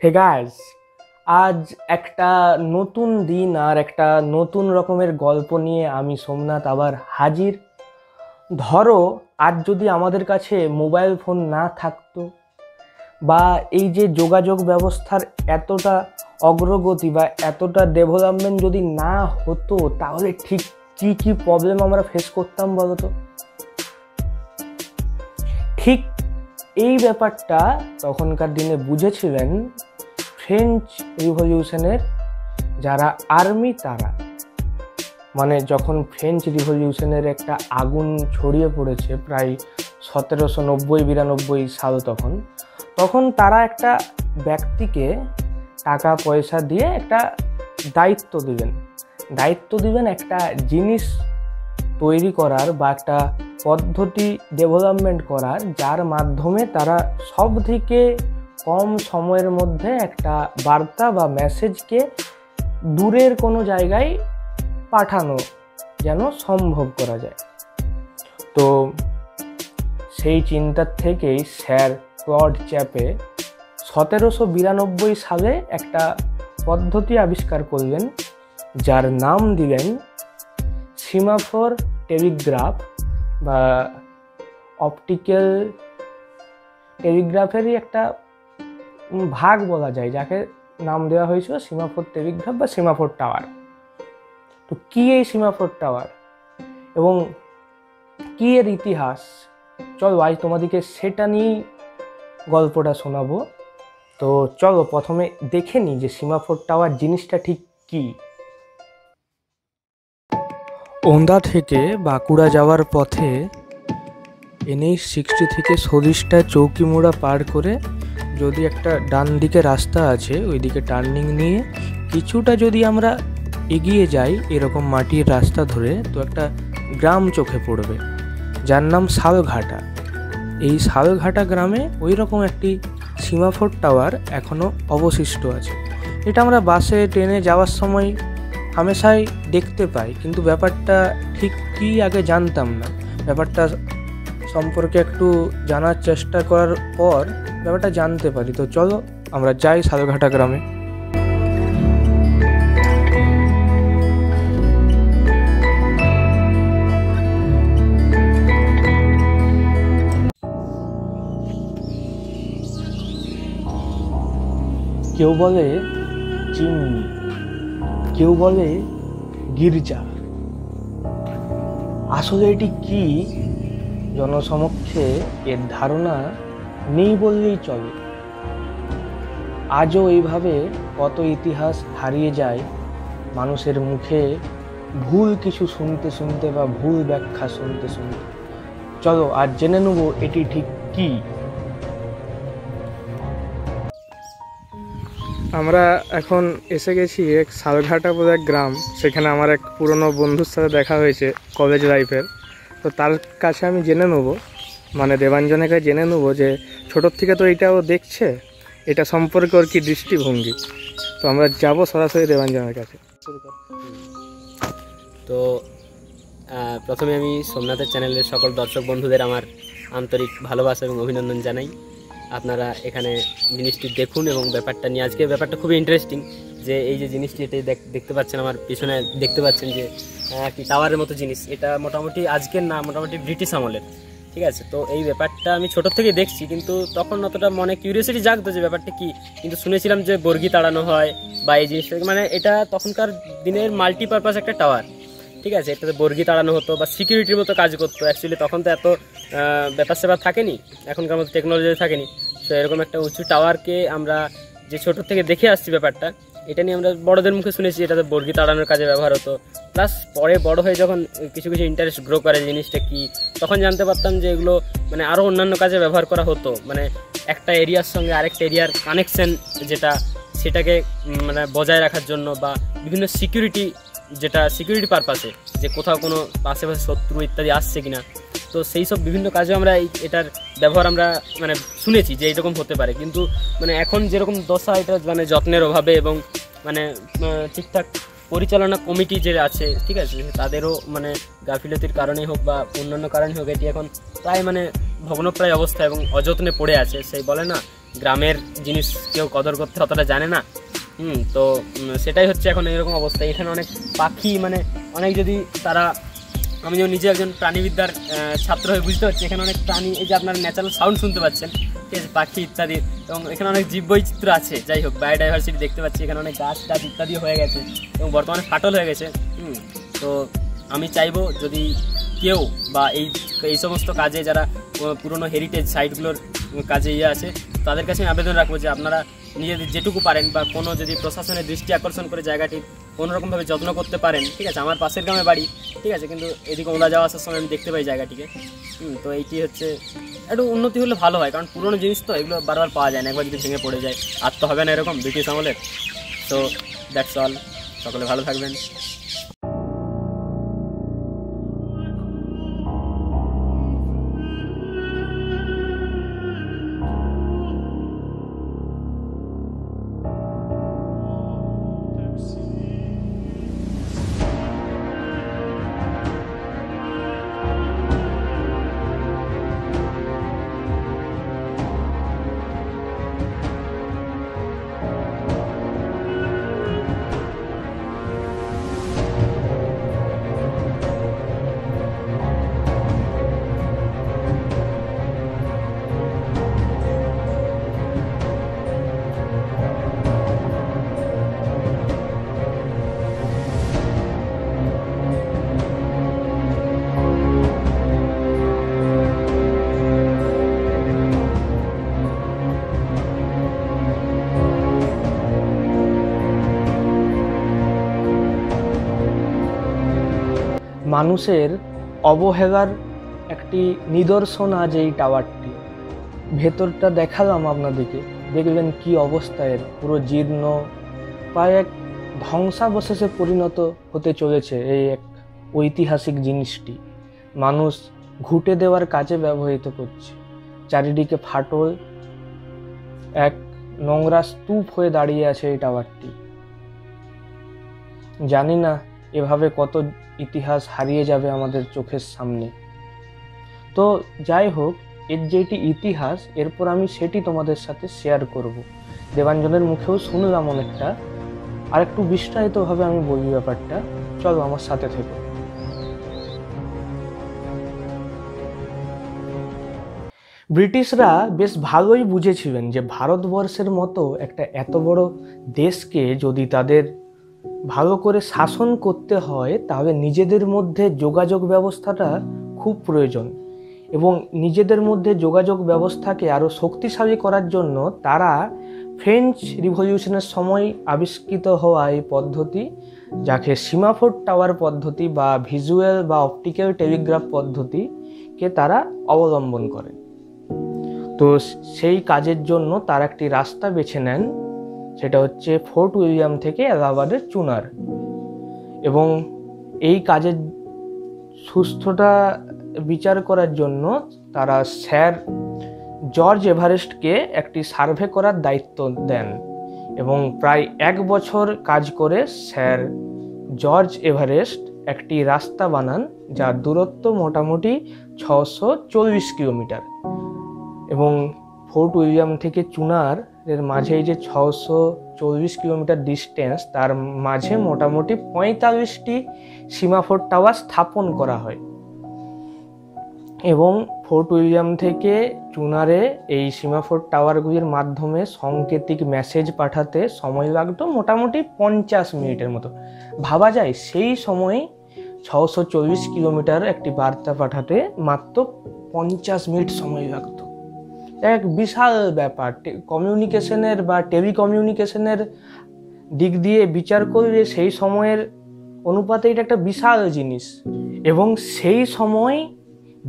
Hey guys, আজ একটা নতুন দিন আর একটা নতুন রকমের গল্প নিয়ে আমি সোমনাথ আবার হাজির। ধরো আজ যদি আমাদের কাছে মোবাইল ফোন না থাকতো বা এই যে যোগাযোগ ব্যবস্থার এতটা অগ্রগতি বা এতটা ডেভেলপমেন্ট যদি না হতো, তাহলে ঠিক কি কি প্রবলেম আমরা ফেস করতাম বলো তো। ঠিক এই ব্যাপারটা তখনকার দিনে বুঝেছিলেন ফ্রেঞ্চ রিভলিউশনের যারা আর্মি, তারা মানে যখন ফ্রেঞ্চ রিভলিউশনের একটা আগুন ছড়িয়ে পড়েছে প্রায় 1790-92 সাল, তখন তারা একটা ব্যক্তিকে টাকা পয়সা দিয়ে একটা দায়িত্ব দিবেন একটা জিনিস তৈরি করার বা একটা পদ্ধতি ডেভেলপমেন্ট করার, যার মাধ্যমে তারা সব থেকে কম সময়ের মধ্যে একটা বার্তা বা মেসেজকে দূরের কোনো জায়গায় পাঠানো যেন সম্ভব করা যায়। তো সেই চিন্তার থেকেই স্যার ক্লড চ্যাপে 1792 সালে একটা পদ্ধতি আবিষ্কার করলেন, যার নাম দিলেন সিমাফোর টেলিগ্রাফ বা অপটিক্যাল টেলিগ্রাফেরই একটা ভাগ বলা যায়, যাকে নাম দেওয়া হয়েছিল সিমাফোর টেলিগ্রাফ বা সিমাফোর টাওয়ার। তো কি এই সিমাফোর টাওয়ার এবং কি এর ইতিহাস, চলো আজ তোমাদেরকে সেটা নিয়েই গল্পটা শোনাবো। তো চলো প্রথমে দেখে নিই যে সিমাফোর টাওয়ার জিনিসটা ঠিক কি। ওন্দা থেকে বাঁকুড়া যাওয়ার পথে NH-60 থেকে সরিষটা চৌকিমোড়া পার করে যদি একটা ডান দিকে রাস্তা আছে, ওই দিকে টার্নিং নিয়ে কিছুটা যদি আমরা এগিয়ে যাই এরকম মাটির রাস্তা ধরে, তো একটা গ্রাম চোখে পড়বে যার নাম শালঘাটা। এই শালঘাটা গ্রামে ওই রকম একটি সিমাফোর টাওয়ার এখনও অবশিষ্ট আছে। এটা আমরা বাসে ট্রেনে যাওয়ার সময় হামেশাই দেখতে পাই, কিন্তু ব্যাপারটা ঠিক কী আগে জানতাম না। ব্যাপারটা সম্পর্কে একটু জানার চেষ্টা করার পর ব্যাপারটা জানতে পারি। তো চলো আমরা যাই শালঘাটা গ্রামে। কেউ বলে চিমনি, কেউ বলে গির্জা। আসলে এটি কি জনসমক্ষে এর ধারণা নেই বললেই চলে। আজও এইভাবে কত ইতিহাস হারিয়ে যায় মানুষের মুখে ভুল কিছু শুনতে শুনতে বা ভুল ব্যাখ্যা শুনতে শুনতে। চলো আজ জেনে নেব এটি ঠিক কি। আমরা এখন এসে গেছি এক শালঘাটা বলে এক গ্রাম, সেখানে আমার এক পুরনো বন্ধুর সাথে দেখা হয়েছে কলেজ লাইফের। তো তার কাছে আমি জেনে নেবো, মানে দেবাঞ্জনের কাছে জেনে নেবো যে ছোটোর থেকে তো এটাও দেখছে, এটা সম্পর্কে ওর কি দৃষ্টিভঙ্গি। তো আমরা যাব সরাসরি দেবাঞ্জনের কাছে। তো প্রথমে আমি সোমনাথের চ্যানেলের সকল দর্শক বন্ধুদের আমার আন্তরিক ভালোবাসা এবং অভিনন্দন জানাই। আপনারা এখানে জিনিসটি দেখুন এবং ব্যাপারটা নিয়ে, আজকে ব্যাপারটা খুবই ইন্টারেস্টিং। যে এই যে জিনিসটি এটাই দেখতে পাচ্ছেন আমার পিছনে, দেখতে পাচ্ছেন যে একটি টাওয়ারের মতো জিনিস, এটা মোটামুটি আজকের না, মোটামুটি ব্রিটিশ আমলের। ঠিক আছে, তো এই ব্যাপারটা আমি ছোটোর থেকে দেখছি, কিন্তু তখন অতটা মনে কিউরিয়াসিটি জাগতো যে ব্যাপারটা কি, কিন্তু শুনেছিলাম যে বর্গি তাড়ানো হয় বা এই জিনিসটা, মানে এটা তখনকার দিনের মাল্টিপারপাস একটা টাওয়ার। ঠিক আছে, এটাতে বর্গি তাড়ানো হতো বা সিকিউরিটির মতো কাজ করতো। অ্যাকচুয়ালি তখন তো এত ব্যাপার স্যাপার থাকেনি, এখনকার মতো টেকনোলজি থাকেনি। তো এরকম একটা উঁচু টাওয়ারকে আমরা যে ছোটোর থেকে দেখে আসছি ব্যাপারটা, এটা নিয়ে আমরা বড়দের মুখে শুনেছি এটাতে বর্গি তাড়ানোর কাজে ব্যবহার হতো। প্লাস পরে বড় হয়ে যখন কিছু কিছু ইন্টারেস্ট গ্রো করে জিনিসটা কি, তখন জানতে পারতাম যে এগুলো মানে আরও অন্যান্য কাজে ব্যবহার করা হতো। মানে একটা এরিয়ার সঙ্গে আরেকটা এরিয়ার কানেকশন, যেটা সেটাকে মানে বজায় রাখার জন্য, বা বিভিন্ন সিকিউরিটি, যেটা সিকিউরিটি পারপাসে, যে কোথাও কোনো আশেপাশে শত্রু ইত্যাদি আসছে কিনা। তো সেই সব বিভিন্ন কাজে আমরা এটার ব্যবহার আমরা মানে শুনেছি যে এইরকম হতে পারে। কিন্তু মানে এখন যেরকম দশা, এটা মানে যত্নের অভাবে এবং মানে ঠিকঠাক পরিচালনা কমিটি যে আছে, ঠিক আছে, তাদেরও মানে গাফিলতির কারণেই হোক বা অন্যান্য কারণে হোক, এটি এখন প্রায় মানে ভগ্নপ্রায় অবস্থা এবং অযত্নে পড়ে আছে। সেই বলে না গ্রামের জিনিস কেউ কদর করতে অতটা জানে না। তো সেটাই হচ্ছে এখন এরকম অবস্থা। এখানে অনেক পাখি, মানে অনেক, যদি তারা, আমি যেমন নিজে একজন প্রাণীবিদ্যার ছাত্র হয়ে বুঝতে পারছি, এখানে অনেক প্রাণী, এই যে আপনার ন্যাচারাল সাউন্ড শুনতে পাচ্ছেন, ঠিক আছে, পাখি ইত্যাদি, এবং এখানে অনেক জীববৈচিত্র্য আছে। যাই হোক, বায়োডাইভার্সিটি দেখতে পাচ্ছি, এখানে অনেক গাছ টাছ ইত্যাদি হয়ে গেছে এবং বর্তমানে ফাটল হয়ে গেছে। তো আমি চাইবো যদি কেউ বা এই সমস্ত কাজে যারা পুরনো হেরিটেজ সাইটগুলোর কাজে আছে, তাদের কাছে আমি আবেদন রাখবো যে আপনারা নিজেদের যেটুকু পারেন বা কোনো যদি প্রশাসনের দৃষ্টি আকর্ষণ করে জায়গাটি কোনোরকমভাবে যত্ন করতে পারেন, ঠিক আছে। আমার পাশের গ্রামে বাড়ি, ঠিক আছে, কিন্তু এদিকে ওলা যাওয়া আসার সময় আমি দেখতে পাই জায়গাটিকে। তো এইটি হচ্ছে একটু উন্নতি হলে ভালো হয়, কারণ পুরনো জিনিস তো এগুলো বারবার পাওয়া যায় না, একবার যদি ভেঙে পড়ে যায় আর তো হবে না এরকম ব্রিটিশ আমলের। তো দ্যাটস অল, সকলে ভালো থাকবেন। মানুষের অবহেলার একটি নিদর্শন আজ এই টাওয়ারটি। ভেতরটা দেখালাম আপনাদেরকে, দেখবেন কি অবস্থা এর, পুরো জীর্ণ, প্রায় এক ধ্বংসাবশেষে পরিণত হতে চলেছে এই এক ঐতিহাসিক জিনিসটি। মানুষ ঘুঁটে দেওয়ার কাজে ব্যবহৃত করছে। চারিদিকে ফাটল, এক নোংরা স্তূপ হয়ে দাঁড়িয়ে আছে এই টাওয়ারটি। জানি না এভাবে কত ইতিহাস হারিয়ে যাবে আমাদের চোখের সামনে। তো যাই হোক, এর যেটি ইতিহাস, এরপর আমি সেটি তোমাদের সাথে শেয়ার করব। দেবাঞ্জনের মুখেও শুনলাম অনেকটা, আর একটু বিস্তারিতভাবে আমি বলি ব্যাপারটা। চলো আমার সাথে থেকো। ব্রিটিশরা বেশ ভালোই বুঝেছিলেন যে ভারতবর্ষের মতো একটা এত বড় দেশকে যদি তাদের ভালো করে শাসন করতে হয়, তাহলে নিজেদের মধ্যে যোগাযোগ ব্যবস্থাটা খুব প্রয়োজন। এবং নিজেদের মধ্যে যোগাযোগ ব্যবস্থাকে আরও শক্তিশালী করার জন্য তারা ফ্রেঞ্চ রিভলিউশনের সময় আবিষ্কৃত হওয়া এই পদ্ধতি, যাকে সিমাফোর টাওয়ার পদ্ধতি বা ভিজুয়াল বা অপটিক্যাল টেলিগ্রাফ পদ্ধতিকে তারা অবলম্বন করেন। তো সেই কাজের জন্য তারা একটি রাস্তা বেছে নেন, সেটা হচ্ছে ফোর্ট উইলিয়াম থেকে এলাহাবাদের চুনার। এবং এই কাজের সুস্থতা বিচার করার জন্য তারা স্যার জর্জ এভারেস্টকে একটি সার্ভে করার দায়িত্ব দেন। এবং প্রায় 1 বছর কাজ করে স্যার জর্জ এভারেস্ট একটি রাস্তা বানান, যার দূরত্ব মোটামুটি 640 কিলোমিটার। এবং ফোর্ট উইলিয়াম থেকে চুনার এর মাঝে এই যে 640 কিলোমিটার ডিস্টেন্স, তার মাঝে মোটামুটি 45টি সিমাফোর টাওয়ার স্থাপন করা হয়। এবং ফোর্ট উইলিয়াম থেকে চুনারে এই সিমাফোর টাওয়ারগুলির মাধ্যমে সাংকেতিক মেসেজ পাঠাতে সময় লাগতো মোটামুটি 50 মিনিটের মতো। ভাবা যায় সেই সময় 640 কিলোমিটার একটি বার্তা পাঠাতে মাত্র 50 মিনিট সময় লাগতো। এক বিশাল ব্যাপার। কমিউনিকেশনের বা টেলিকমিউনিকেশনের দিক দিয়ে বিচার করলে সেই সময়ের অনুপাতে এটা একটা বিশাল জিনিস। এবং সেই সময়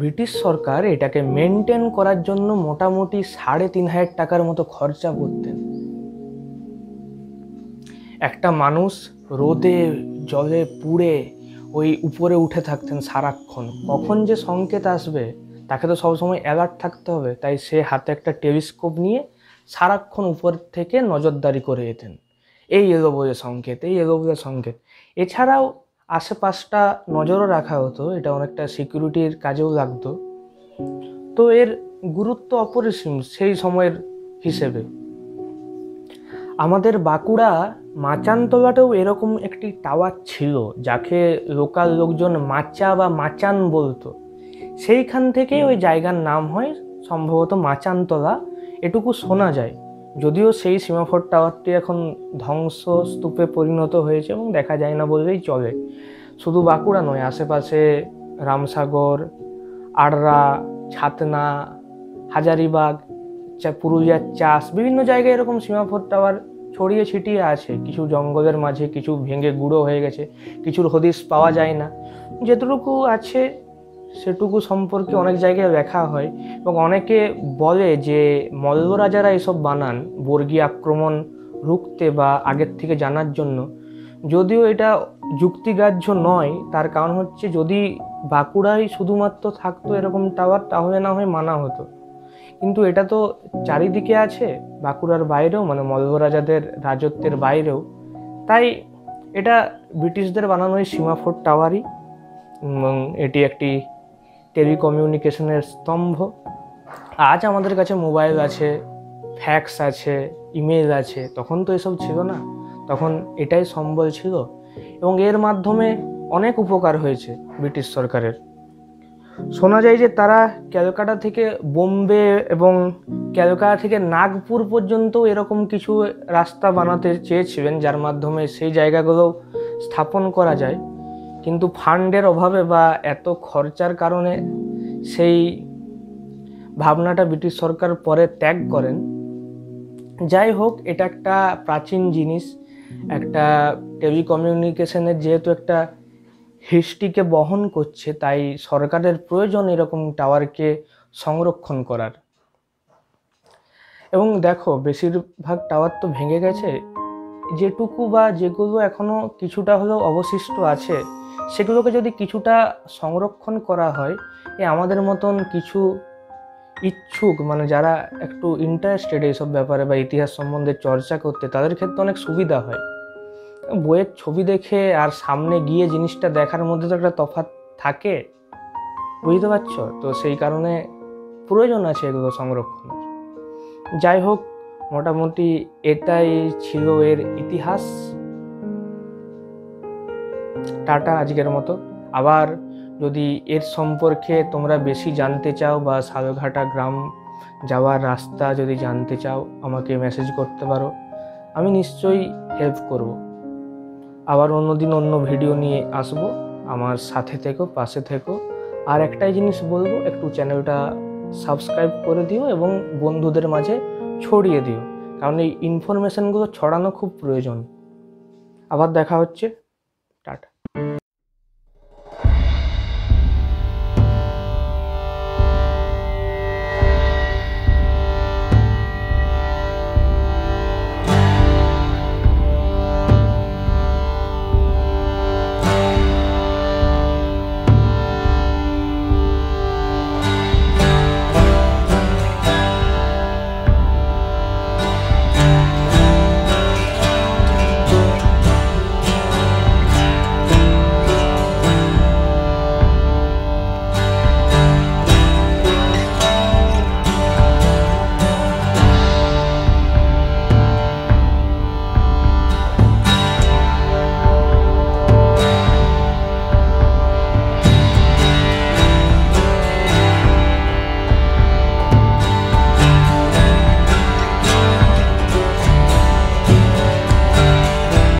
ব্রিটিশ সরকার এটাকে মেনটেন করার জন্য মোটামুটি 3,500 টাকার মতো খরচা করতেন। একটা মানুষ রোদে জলে পুড়ে ওই উপরে উঠে থাকতেন সারাক্ষণ, কখন যে সংকেত আসবে তাকে তো সবসময় অ্যালার্ট থাকতে হবে। তাই সে হাতে একটা টেলিস্কোপ নিয়ে সারাক্ষণ উপর থেকে নজরদারি করে যেতেন, এই এলো বলে সংকেত, এই এলো বলে সংকেত। এছাড়াও আশেপাশটা নজরও রাখা হতো, এটা অনেকটা সিকিউরিটির কাজেও লাগতো। তো এর গুরুত্ব অপরিসীম সেই সময়ের হিসেবে। আমাদের বাঁকুড়া মাচানতলাতেও এরকম একটি টাওয়ার ছিল, যাকে লোকাল লোকজন মাচা বা মাচান বলতো। সেইখান থেকেই ওই জায়গার নাম হয় সম্ভবত মাচানতলা, এটুকু শোনা যায়। যদিও সেই সীমাফোর টাওয়ারটি এখন ধ্বংসস্তূপে পরিণত হয়েছে এবং দেখা যায় না বললেই চলে। শুধু বাঁকুড়া নয়, আশেপাশে রামসাগর, আড়রা, ছাতনা, হাজারিবাগ, পুরুলিয়ার চাষ, বিভিন্ন জায়গায় এরকম সীমাফোর টাওয়ার ছড়িয়ে ছিটিয়ে আছে। কিছু জঙ্গলের মাঝে, কিছু ভেঙে গুঁড়ো হয়ে গেছে, কিছুর হদিশ পাওয়া যায় না। যেটুকু আছে সেটুকু সম্পর্কে অনেক জায়গায় লেখা হয় এবং অনেকে বলে যে মল্ল রাজারা এসব বানান বর্গী আক্রমণ রুখতে বা আগের থেকে জানার জন্য। যদিও এটা যুক্তিগ্রাহ্য নয়, তার কারণ হচ্ছে যদি বাঁকুড়ায় শুধুমাত্র থাকতো এরকম টাওয়ার তাহলে না হয় মানা হতো, কিন্তু এটা তো চারিদিকে আছে, বাঁকুড়ার বাইরেও, মানে মল্ল রাজাদের রাজত্বের বাইরেও। তাই এটা ব্রিটিশদের বানানো এই সীমাফোর টাওয়ারই, এবং এটি একটি টেলিকমিউনিকেশনের স্তম্ভ। আজ আমাদের কাছে মোবাইল আছে, ফ্যাক্স আছে, ইমেল আছে, তখন তো এসব ছিল না, তখন এটাই সম্বল ছিল। এবং এর মাধ্যমে অনেক উপকার হয়েছে ব্রিটিশ সরকারের। শোনা যায় যে তারা ক্যালকাটা থেকে বোম্বে এবং ক্যালকাটা থেকে নাগপুর পর্যন্ত এরকম কিছু রাস্তা বানাতে চেয়েছিলেন, যার মাধ্যমে সেই জায়গাগুলো স্থাপন করা যায়। কিন্তু ফান্ডের অভাবে বা এত খরচার কারণে সেই ভাবনাটা ব্রিটিশ সরকার পরে ত্যাগ করেন। যাই হোক, এটা একটা প্রাচীন জিনিস, একটা টেলিকমিউনিকেশনের যেহেতু একটা হিস্ট্রিকে বহন করছে, তাই সরকারের প্রয়োজন এরকম টাওয়ারকে সংরক্ষণ করার। এবং দেখো, বেশিরভাগ টাওয়ার তো ভেঙে গেছে, যেটুকু বা যেগুলো এখনো কিছুটা হলেও অবশিষ্ট আছে সেগুলোকে যদি কিছুটা সংরক্ষণ করা হয়, আমাদের মতন কিছু ইচ্ছুক, মানে যারা একটু ইন্টারেস্টেড এইসব ব্যাপারে বা ইতিহাস সম্বন্ধে চর্চা করতে, তাদের ক্ষেত্রে অনেক সুবিধা হয়। বইয়ের ছবি দেখে আর সামনে গিয়ে জিনিসটা দেখার মধ্যে তো একটা তফাৎ থাকে, বুঝতে পারছো তো? সেই কারণে প্রয়োজন আছে এগুলো সংরক্ষণের। যাই হোক, মোটামুটি এটাই ছিল এর ইতিহাস। টাটা আজকের মতো। আবার যদি এর সম্পর্কে তোমরা বেশি জানতে চাও বা শালঘাটা গ্রাম যাওয়ার রাস্তা যদি জানতে চাও, আমাকে মেসেজ করতে পারো, আমি নিশ্চয়ই হেল্প করব। আবার অন্যদিন অন্য ভিডিও নিয়ে আসবো। আমার সাথে থেকো, পাশে থেকো। আর একটাই জিনিস বলবো, একটু চ্যানেলটা সাবস্ক্রাইব করে দিও এবং বন্ধুদের মাঝে ছড়িয়ে দিও, কারণ এই ইনফরমেশনগুলো ছড়ানো খুব প্রয়োজন। আবার দেখা হচ্ছে।